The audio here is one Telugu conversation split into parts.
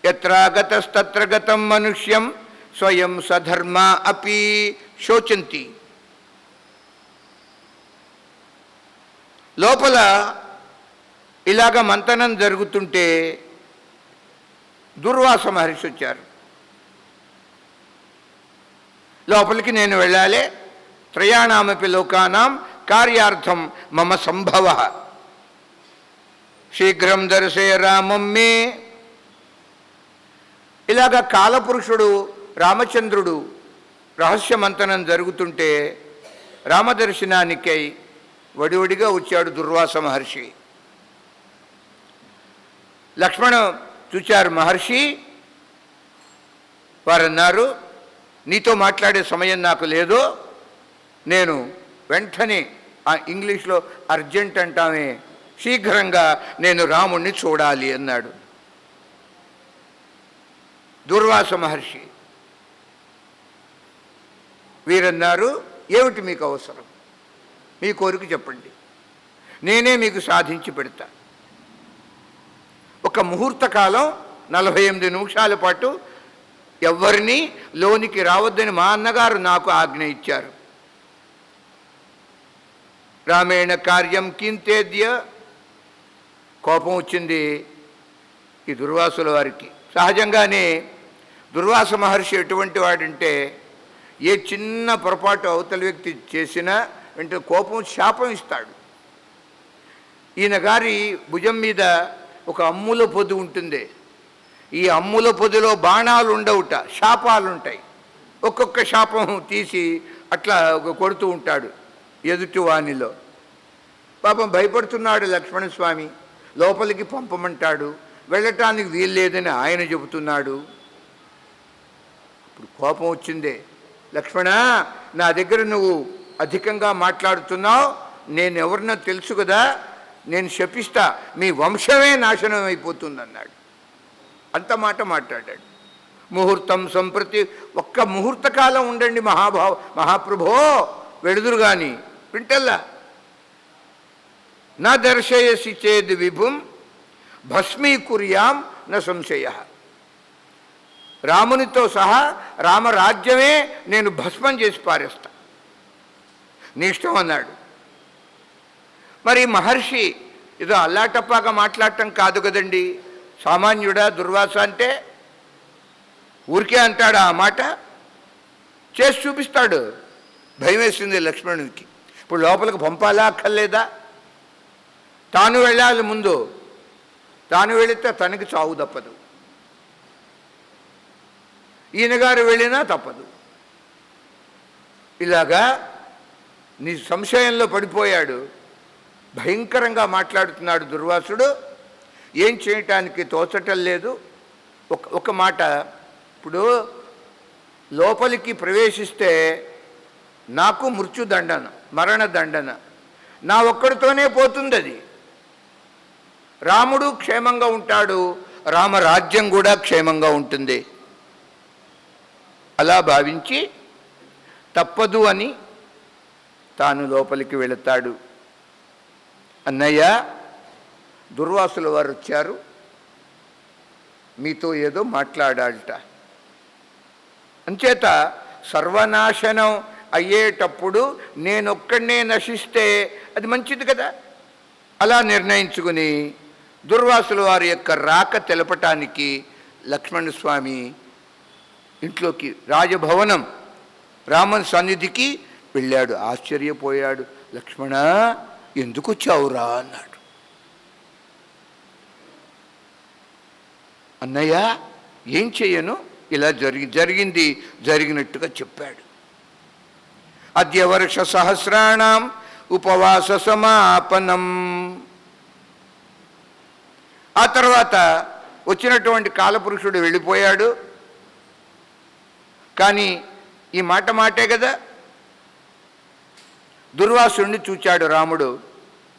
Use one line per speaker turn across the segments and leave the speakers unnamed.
యత్రాగతస్తత్ర గతం మనుష్యం స్వయం సధర్మ అపి శోచంతి. లోపల ఇలాగ మంతనం జరుగుతుంటే దుర్వాస మహర్షి వచ్చారు. లోపలికి నేను వెళ్ళాలి. త్రయాణామపి లోకానాం కార్యార్థం మమ సంభవ శీఘ్రం దర్శయ రామం మే. ఇలాగ కాలపురుషుడు రామచంద్రుడు రహస్యమంతనం జరుగుతుంటే రామదర్శనానికై వడివడిగా వచ్చాడు దుర్వాస మహర్షి. లక్ష్మణ చూచారు మహర్షి. వారన్నారు, నీతో మాట్లాడే సమయం నాకు లేదు, నేను వెంటనే ఇంగ్లీష్లో అర్జెంట్ అంటామే, శీఘ్రంగా నేను రాముణ్ణి చూడాలి అన్నాడు దుర్వాస మహర్షి. వీరన్నారు, ఏమిటి మీకు అవసరం, మీ కోరిక చెప్పండి, నేనే మీకు సాధించి పెడతా. ఒక ముహూర్త కాలం 48 నిమిషాల పాటు ఎవరిని లోనికి రావద్దని మా అన్నగారు నాకు ఆజ్ఞ ఇచ్చారు. రామేణ కార్యం కింతేద్య. కోపం వచ్చింది ఈ దుర్వాసుల వారికి. సహజంగానే దుర్వాస మహర్షి ఎటువంటి వాడంటే ఏ చిన్న పొరపాటు అవతల వ్యక్తి చేసినా వెంటనే కోపం శాపం ఇస్తాడు. ఈయన గారి భుజం మీద ఒక అమ్ముల పొది ఉంటుంది. ఈ అమ్ముల పొదిలో బాణాలు ఉండవుట, శాపాలు ఉంటాయి. ఒక్కొక్క శాపం తీసి అట్లా కొడుతూ ఉంటాడు ఎదుటి వాణిలో. పాపం భయపడుతున్నాడు లక్ష్మణస్వామి. లోపలికి పంపమంటాడు, వెళ్ళటానికి వీల్లేదని ఆయన చెబుతున్నాడు. ఇప్పుడు కోపం వచ్చిందే, లక్ష్మణ నా దగ్గర నువ్వు అధికంగా మాట్లాడుతున్నావు, నేను ఎవరినో తెలుసు కదా, నేను శపిస్తా, మీ వంశమే నాశనం అయిపోతుంది అన్నాడు. అంత మాట మాట్లాడాడు. ముహూర్తం సంప్రతి, ఒక్క ముహూర్త కాలం ఉండండి మహాప్రభో, వెడుదురు కానీ వింటల్లా. నా దర్శయసి చేద్ విభుం భస్మీకుర్యాం న సంశయ. రామునితో సహా రామరాజ్యమే నేను భస్మం చేసి పారేస్తా, నీ ఇష్టం అన్నాడు. మరి మహర్షి ఏదో అల్లాటప్పాగా మాట్లాడటం కాదు కదండి. సామాన్యుడా దుర్వాస అంటే? ఊరికే అంటాడు ఆ మాట, చేసి చూపిస్తాడు. భయం వేసింది లక్ష్మణునికి. ఇప్పుడు లోపలికి పంపాలా అక్కర్లేదా? తాను వెళ్ళాలి ముందు, తాను వెళితే తనకి చావు తప్పదు, ఈయనగారు వెళ్ళినా తప్పదు. ఇలాగా నీ సంశయంలో పడిపోయాడు. భయంకరంగా మాట్లాడుతున్నాడు దుర్వాసుడు. ఏం చేయటానికి తోచటం లేదు. ఒక మాట, ఇప్పుడు లోపలికి ప్రవేశిస్తే నాకు మృత్యుదండన, మరణదండన, నా ఒక్కడితోనే పోతుంది అది. రాముడు క్షేమంగా ఉంటాడు, రామరాజ్యం కూడా క్షేమంగా ఉంటుంది. అలా భావించి తప్పదు అని తాను లోపలికి వెళతాడు. అన్నయ్య, దుర్వాసుల వారు వచ్చారు, మీతో ఏదో మాట్లాడాలట. అంచేత సర్వనాశనం అయ్యేటప్పుడు నేనొక్కడనే నశిస్తే అది మంచిది కదా. అలా నిర్ణయించుకుని దుర్వాసుల వారి యొక్క రాక తెలపటానికి లక్ష్మణస్వామి ఇంట్లోకి, రాజభవనం, రామన్ సన్నిధికి వెళ్ళాడు. ఆశ్చర్యపోయాడు. లక్ష్మణ, ఎందుకు వచ్చావురా అన్నాడు. అన్నయ్య ఏం చెయ్యను, ఇలా జరిగింది జరిగినట్టుగా చెప్పాడు. అద్య వర్ష సహస్రాణం ఉపవాస సమాపనం. ఆ తర్వాత వచ్చినటువంటి కాలపురుషుడు వెళ్ళిపోయాడు. కానీ ఈ మాటే కదా. దుర్వాసుడిని చూచాడు రాముడు.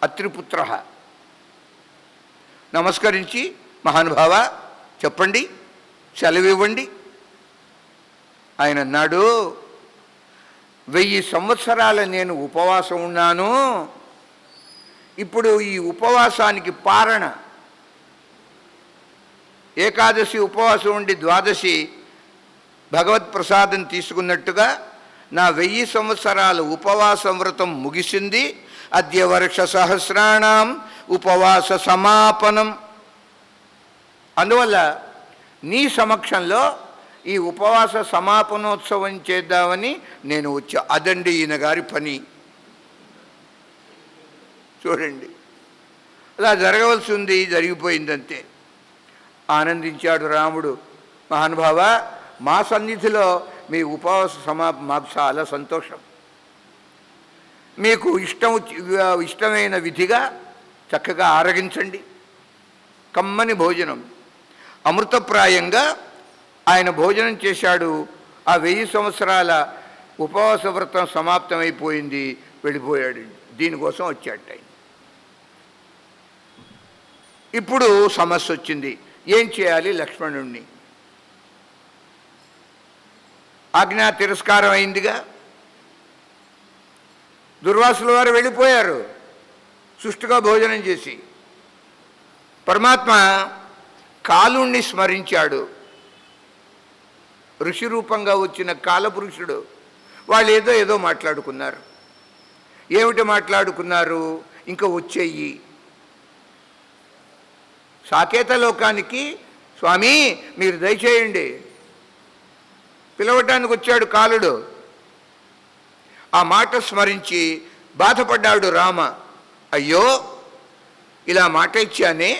అత్రిపుత్ర నమస్కరించి, మహానుభావ చెప్పండి, సెలవివ్వండి. ఆయన అన్నాడు, 1000 సంవత్సరాల నేను ఉపవాసం ఉన్నాను. ఇప్పుడు ఈ ఉపవాసానికి పారణ ఏకాదశి ఉపవాసం ఉండి ద్వాదశి భగవత్ ప్రసాదం తీసుకున్నట్టుగా నా 1000 సంవత్సరాల ఉపవాస వ్రతం ముగిసింది. అద్య వర్ష సహస్రాణం ఉపవాస సమాపనం. అందువల్ల నీ సమక్షంలో ఈ ఉపవాస సమాపనోత్సవం చేద్దామని నేను వచ్చా. అదండి ఈయన గారి పని. చూడండి, అలా జరగవలసి ఉంది, జరిగిపోయిందంతే. ఆనందించాడు రాముడు. మహానుభావ, మా సన్నిధిలో మీ ఉపవాస మాకు చాలా సంతోషం. మీకు ఇష్టమైన విధిగా చక్కగా ఆరగించండి. కమ్మని భోజనం, అమృతప్రాయంగా ఆయన భోజనం చేశాడు. ఆ 1000 సంవత్సరాల ఉపవాస వ్రతం సమాప్తమైపోయింది, వెళ్ళిపోయాడు. దీనికోసం వచ్చాడు ఆయన. ఇప్పుడు సమస్య వచ్చింది, ఏం చేయాలి లక్ష్మణుణ్ణి? ఆజ్ఞా తిరస్కారం అయిందిగా. దుర్వాసుల వారు వెళ్ళిపోయారు సుష్టుగా భోజనం చేసి. పరమాత్మ కాలుణ్ణి స్మరించాడు. ఋషి రూపంగా వచ్చిన కాలపురుషుడు. వాళ్ళు ఏదో మాట్లాడుకున్నారు. ఏమిటి మాట్లాడుకున్నారు? ఇంకా వచ్చేయి. సాకేత లోకానికి స్వామి మీరు దయచేయండి పిలవటానికి వచ్చాడు కాలుడు. ఆ మాట స్మరించి బాధపడ్డాడు రామ. అయ్యో, ఇలా మాట ఇచ్చానే,